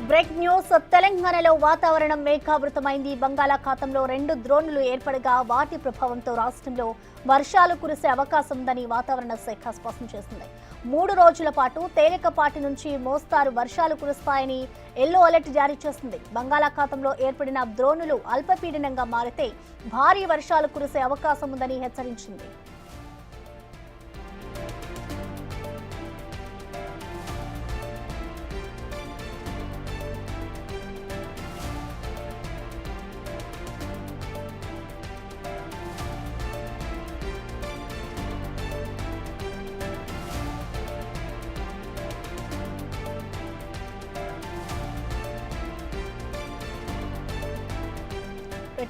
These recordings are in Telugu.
Break news. తెలంగాణలో వాతావరణం మేఘావృతమైంది. బంగాళాఖాతంలో 2 ద్రోణులు ఏర్పడగా వాటి ప్రభావంతో రాష్ట్రంలో వర్షాలు కురిసే అవకాశం ఉందని వాతావరణ శాఖ స్పష్టం చేసింది. 3 రోజుల పాటు తేలికపాటి నుంచి మోస్తారు వర్షాలు కురుస్తాయని ఎల్లో అలర్ట్ జారీ చేసింది. బంగాళాఖాతంలో ఏర్పడిన ద్రోణులు అల్పపీడనంగా మారితే భారీ వర్షాలు కురిసే అవకాశం ఉందని హెచ్చరించింది.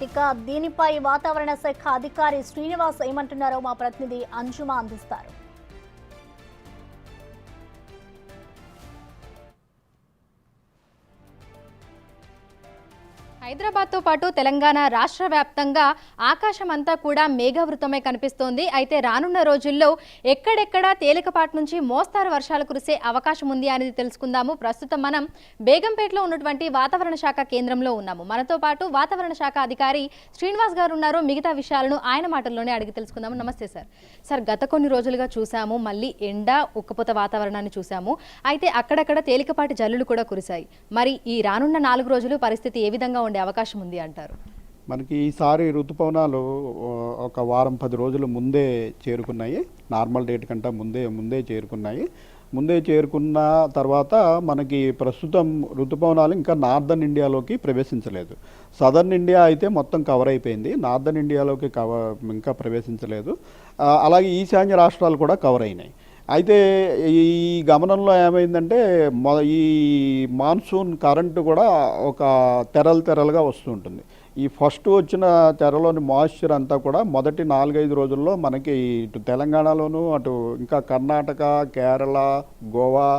ఇక దీనిపై వాతావరణ శాఖ అధికారి శ్రీనివాస్ ఏమంటున్నారో మా ప్రతినిధి అంజుమా అందిస్తారు. హైదరాబాద్తో పాటు తెలంగాణ రాష్ట్ర వ్యాప్తంగా ఆకాశం అంతా కూడా మేఘావృతమై కనిపిస్తోంది. అయితే రానున్న రోజుల్లో ఎక్కడెక్కడ తేలికపాటి నుంచి మోస్తారు వర్షాలు కురిసే అవకాశం ఉంది అనేది తెలుసుకుందాము. ప్రస్తుతం మనం బేగంపేటలో ఉన్నటువంటి వాతావరణ శాఖ కేంద్రంలో ఉన్నాము. మనతో పాటు వాతావరణ శాఖ అధికారి శ్రీనివాస్ గారు ఉన్నారు. మిగతా విషయాలను ఆయన మాటల్లోనే అడిగి తెలుసుకుందాము. నమస్తే సార్. సార్, గత కొన్ని రోజులుగా చూసాము, మళ్ళీ ఎండ ఉక్కపోత వాతావరణాన్ని చూసాము. అయితే అక్కడక్కడ తేలికపాటి జల్లులు కూడా కురిశాయి. మరి ఈ రానున్న 4 రోజులు పరిస్థితి ఏ విధంగా అవకాశం ఉంది అంటారు? మనకి ఈసారి ఋతుపవనాలు ఒక వారం 10 రోజులు ముందే చేరుకున్నాయి. నార్మల్ డేట్ కంటే ముందే చేరుకున్నాయి. ముందే చేరుకున్న తర్వాత మనకి ప్రస్తుతం ఋతుపవనాలు ఇంకా నార్దర్న్ ఇండియాలోకి ప్రవేశించలేదు. సదర్న్ ఇండియా అయితే మొత్తం కవర్ అయిపోయింది. నార్దర్న్ ఇండియాలోకి ఇంకా ప్రవేశించలేదు. అలాగే ఈశాన్య రాష్ట్రాలు కూడా కవర్ అయినాయి. అయితే ఈ గమనంలో ఏమైందంటే ఈ మాన్సూన్ కరెంటు కూడా ఒక తెరలుగా వస్తుంటుంది. ఈ ఫస్ట్ వచ్చిన తెరలోని మాయిశ్చర్ అంతా కూడా మొదటి 4-5 రోజుల్లో మనకి ఇటు తెలంగాణలోను, అటు ఇంకా కర్ణాటక, కేరళ, గోవా,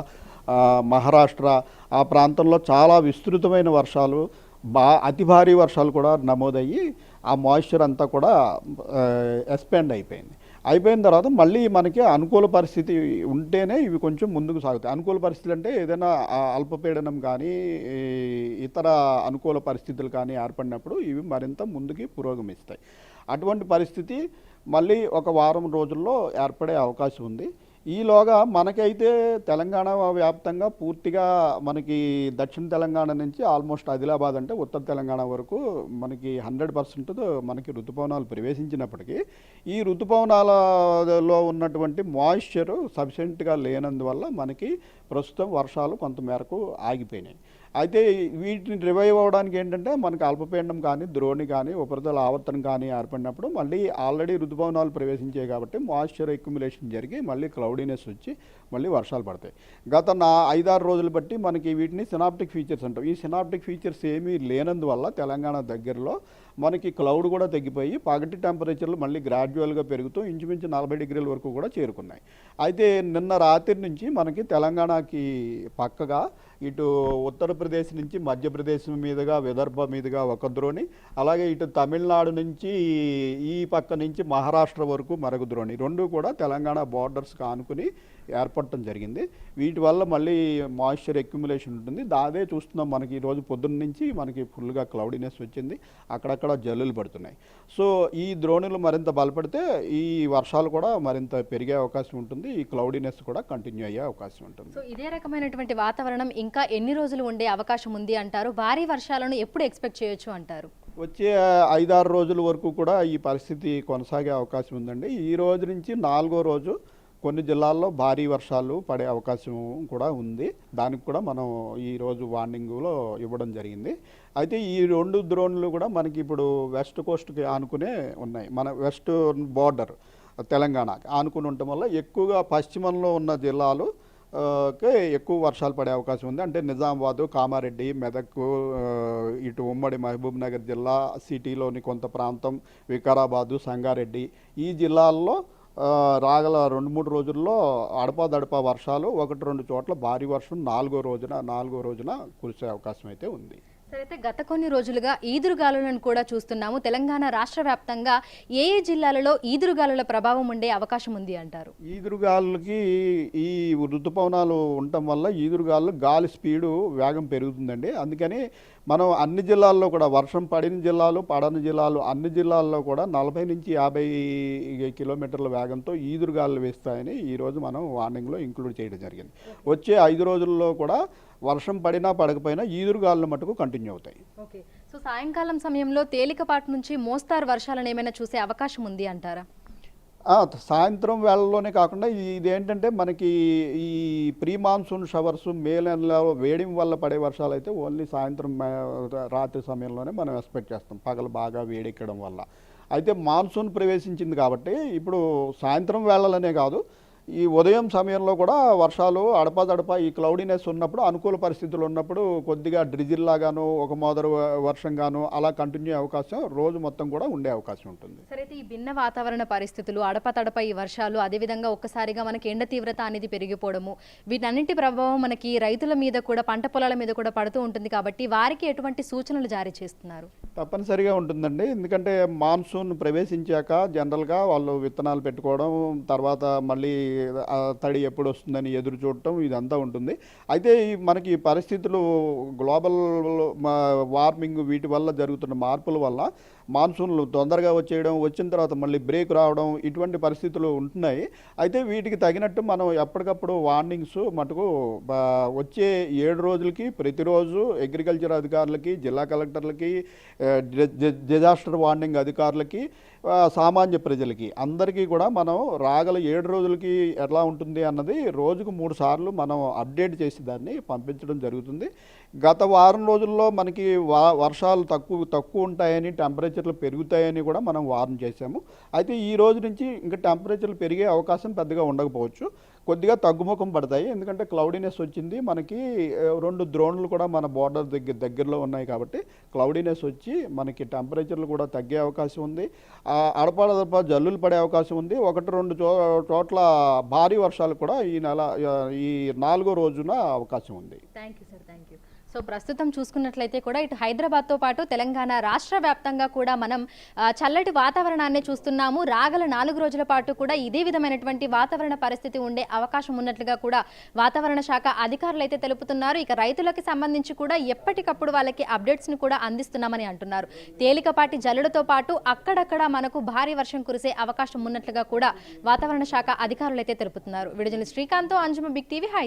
మహారాష్ట్ర ఆ ప్రాంతంలో చాలా విస్తృతమైన వర్షాలు, అతి భారీ వర్షాలు కూడా నమోదయ్యి ఆ మాయిశ్చర్ అంతా కూడా ఎక్స్పాండ్ అయిపోయిన తర్వాత మళ్ళీ మనకి అనుకూల పరిస్థితి ఉంటేనే ఇవి కొంచెం ముందుకు సాగుతాయి. అనుకూల పరిస్థితులు అంటే ఏదైనా అల్పపీడనం కానీ ఇతర అనుకూల పరిస్థితులు కానీ ఏర్పడినప్పుడు ఇవి మరింత ముందుకి పురోగమిస్తాయి. అటువంటి పరిస్థితి మళ్ళీ ఒక వారం రోజుల్లో ఏర్పడే అవకాశం ఉంది. ఈలోగా మనకైతే తెలంగాణ వ్యాప్తంగా పూర్తిగా మనకి దక్షిణ తెలంగాణ నుంచి ఆల్మోస్ట్ ఆదిలాబాద్ అంటే ఉత్తర తెలంగాణ వరకు మనకి 100% మనకి ఋతుపవనాలు ప్రవేశించినప్పటికీ ఈ ఋతుపవనాలలో ఉన్నటువంటి మాయిశ్చర్ సఫిషియెంట్గా లేనందువల్ల మనకి ప్రస్తుతం వర్షాలు కొంతమేరకు ఆగిపోయినాయి. అయితే వీటిని రివైవ్ అవ్వడానికి ఏంటంటే మనకి అల్పపీడనం కానీ, ద్రోణి కానీ, ఉపరితల ఆవర్తనం కానీ ఏర్పడినప్పుడు మళ్ళీ ఆల్రెడీ ఋతుపవనాలు ప్రవేశించాయి కాబట్టి మాయిశ్చర్ అక్యుములేషన్ జరిగి మళ్ళీ క్లౌడీనెస్ వచ్చి మళ్ళీ వర్షాలు పడతాయి. గత 5-6 రోజులు బట్టి మనకి వీటిని సినాప్టిక్ ఫీచర్స్ అంటాం. ఈ సినాప్టిక్ ఫీచర్స్ ఏమీ లేనందువల్ల తెలంగాణ దగ్గరలో మనకి క్లౌడ్ కూడా తగ్గిపోయి పగటి టెంపరేచర్లు మళ్ళీ గ్రాడ్యువల్గా పెరుగుతూ ఇంచుమించు 40 డిగ్రీల వరకు కూడా చేరుకున్నాయి. అయితే నిన్న రాత్రి నుంచి మనకి తెలంగాణకి పక్కగా ఇటు ఉత్తరప్రదేశ్ నుంచి మధ్యప్రదేశ్ మీదుగా, విదర్భ మీదుగా ఒక ద్రోణి, అలాగే ఇటు తమిళనాడు నుంచి ఈ పక్క నుంచి మహారాష్ట్ర వరకు మరొక ద్రోణి, 2 కూడా తెలంగాణ బార్డర్స్కి ఆనుకుని ఏర్పడటం జరిగింది. వీటి వల్ల మళ్ళీ మాయిశ్చర్ అక్యుములేషన్ ఉంటుంది. అదే చూస్తున్నాం. మనకి ఈరోజు పొద్దున్న నుంచి మనకి ఫుల్గా క్లౌడీనెస్ వచ్చింది, అక్కడక్కడ జల్లులు పడుతున్నాయి. సో ఈ ద్రోణులు మరింత బలపడితే ఈ వర్షాలు కూడా మరింత పెరిగే అవకాశం ఉంటుంది. ఈ క్లౌడీనెస్ కూడా కంటిన్యూ అయ్యే అవకాశం ఉంటుంది. సో ఇదే రకమైనటువంటి వాతావరణం ఇంకా ఎన్ని రోజులు ఉండే అవకాశం ఉంది అంటారు? భారీ వర్షాలను ఎప్పుడు ఎక్స్పెక్ట్ చేయొచ్చు అంటారు? వచ్చే 5-6 రోజుల వరకు కూడా ఈ పరిస్థితి కొనసాగే అవకాశం ఉందండి. ఈ రోజు నుంచి 4వ రోజు కొన్ని జిల్లాల్లో భారీ వర్షాలు పడే అవకాశం కూడా ఉంది. దానికి కూడా మనం ఈరోజు వార్నింగ్లో ఇవ్వడం జరిగింది. అయితే ఈ 2 ద్రోణులు కూడా మనకి ఇప్పుడు వెస్ట్ కోస్ట్కి ఆనుకునే ఉన్నాయి. మన వెస్ట్ బోర్డర్ తెలంగాణకి ఆనుకుని ఉండటం వల్ల ఎక్కువగా పశ్చిమంలో ఉన్న జిల్లాలు ఎక్కువ వర్షాలు పడే అవకాశం ఉంది. అంటే నిజామాబాదు, కామారెడ్డి, మెదక్, ఇటు ఉమ్మడి మహబూబ్ నగర్ జిల్లా, సిటీలోని కొంత ప్రాంతం, వికారాబాదు, సంగారెడ్డి ఈ జిల్లాల్లో రాగల 2-3 రోజుల్లో అడపాదడపా వర్షాలు, 1-2 చోట్ల భారీ వర్షం 4వ రోజున కురిసే అవకాశం అయితే ఉంది. సరే, అయితే గత కొన్ని రోజులుగా ఈదురుగాలులను కూడా చూస్తున్నాము. తెలంగాణ రాష్ట్ర వ్యాప్తంగా ఏ ఏ జిల్లాలలో ఈదురుగాలుల ప్రభావం ఉండే అవకాశం ఉంది అంటారు? ఈదురుగాలులకి ఈ ఋతుపవనాలు ఉండటం వల్ల ఈదురుగాలు గాలి స్పీడు వేగం పెరుగుతుందండి. అందుకని మనం అన్ని జిల్లాల్లో కూడా వర్షం పడిన జిల్లాలు పడని జిల్లాలు అన్ని జిల్లాల్లో కూడా 40 నుంచి 50 కిలోమీటర్ల వేగంతో ఈదురుగాలు వేస్తాయని ఈరోజు మనం వార్నింగ్లో ఇంక్లూడ్ చేయడం జరిగింది. వచ్చే 5 రోజుల్లో కూడా వర్షం పడినా పడకపోయినా ఈదురుగాలు మటుకు కంటిన్యూ అవుతాయి. ఓకే. సో సాయంకాలం సమయంలో తేలికపాటి నుంచి మోస్తారు వర్షాలను ఏమైనా చూసే అవకాశం ఉంది అంటారా? సాయంత్రం వేళల్లోనే కాకుండా ఇదేంటంటే మనకి ఈ ప్రీ మాన్సూన్ షవర్స్ మే నెలలో వేడిం వల్ల పడే వర్షాలు అయితే ఓన్లీ సాయంత్రం రాత్రి సమయంలోనే మనం ఎక్స్పెక్ట్ చేస్తాం, పగలు బాగా వేడెక్కడం వల్ల. అయితే మాన్సూన్ ప్రవేశించింది కాబట్టి ఇప్పుడు సాయంత్రం వేళలనే కాదు, ఈ ఉదయం సమయంలో కూడా వర్షాలు అడపాదడపా ఈ క్లౌడీనెస్ ఉన్నప్పుడు, అనుకూల పరిస్థితులు ఉన్నప్పుడు కొద్దిగా డ్రిజిల్ లాగాను ఒక మోదరు వర్షంగాను అలా కంటిన్యూ అవకాశం రోజు మొత్తం కూడా ఉండే అవకాశం ఉంటుంది. సరే, అయితే ఈ భిన్న వాతావరణ పరిస్థితులు, అడపతడప ఈ వర్షాలు, అదేవిధంగా ఒక్కసారిగా మనకి ఎండ తీవ్రత అనేది పెరిగిపోవడము, వీటన్నింటి ప్రభావం మనకి రైతుల మీద కూడా, పంట పొలాల మీద కూడా పడుతూ ఉంటుంది కాబట్టి వారికి ఎటువంటి సూచనలు జారీ చేస్తున్నారు? తప్పనిసరిగా ఉంటుందండి. ఎందుకంటే మాన్సూన్ ప్రవేశించాక జనరల్గా వాళ్ళు విత్తనాలు పెట్టుకోవడం, తర్వాత మళ్ళీ తడి ఎప్పుడు వస్తుందని ఎదురు చూడటం ఇదంతా ఉంటుంది. అయితే మనకి పరిస్థితులు గ్లోబల్ వార్మింగ్ వీటి వల్ల జరుగుతున్న మార్పుల వల్ల మాన్సూన్లు తొందరగా వచ్చేయడం, వచ్చిన తర్వాత మళ్ళీ బ్రేక్ రావడం, ఇటువంటి పరిస్థితులు ఉంటున్నాయి. అయితే వీటికి తగినట్టు మనం ఎప్పటికప్పుడు వార్నింగ్స్ మటుకు వచ్చే 7 రోజులకి ప్రతిరోజు అగ్రికల్చర్ అధికారులకి, జిల్లా కలెక్టర్లకి, డిజాస్టర్ వార్నింగ్ అధికారులకి, సామాన్య ప్రజలకి అందరికీ కూడా మనం రాగల 7 రోజులకి ఎలా ఉంటుంది అన్నది రోజుకు 3 సార్లు మనం అప్డేట్ చేసి దాన్ని పంపించడం జరుగుతుంది. గత వారం రోజుల్లో మనకి వర్షాలు తక్కువ ఉంటాయని, టెంపరేచర్లు పెరుగుతాయని కూడా మనం వార్న్ చేశాము. అయితే ఈ రోజు నుంచి ఇంకా టెంపరేచర్లు పెరిగే అవకాశం పెద్దగా ఉండకపోవచ్చు, కొద్దిగా తగ్గుముఖం పడతాయి. ఎందుకంటే క్లౌడీనెస్ వచ్చింది, మనకి 2 ద్రోణులు కూడా మన బోర్డర్ దగ్గరలో ఉన్నాయి కాబట్టి క్లౌడీనెస్ వచ్చి మనకి టెంపరేచర్లు కూడా తగ్గే అవకాశం ఉంది. అడపాదడపా జల్లులు పడే అవకాశం ఉంది. 1-2 చోట్ల భారీ వర్షాలు కూడా ఈ 4వ రోజున అవకాశం ఉంది. Thank you sir, thank you. So ప్రస్తుతం చూసుకున్నట్లయితే కూడా ఇటు హైదరాబాద్తో పాటు తెలంగాణ రాష్ట్ర వ్యాప్తంగా కూడా మనం చల్లటి వాతావరణాన్ని చూస్తున్నాము. రాగల 4 రోజుల పాటు కూడా ఇదే విధమైనటువంటి వాతావరణ పరిస్థితి ఉండే అవకాశం ఉన్నట్లుగా కూడా వాతావరణ శాఖ అధికారులు అయితే తెలుపుతున్నారు. ఇక రైతులకి సంబంధించి కూడా ఎప్పటికప్పుడు వాళ్ళకి అప్డేట్స్ని కూడా అందిస్తున్నామని అంటున్నారు. తేలికపాటి జల్లులతో పాటు అక్కడక్కడ మనకు భారీ వర్షం కురిసే అవకాశం ఉన్నట్లుగా కూడా వాతావరణ శాఖ అధికారులు అయితే తెలుపుతున్నారు. విడుదల శ్రీకాంత్, అంజుమ, బిగ్ టీవీ, హైదరాబాద్.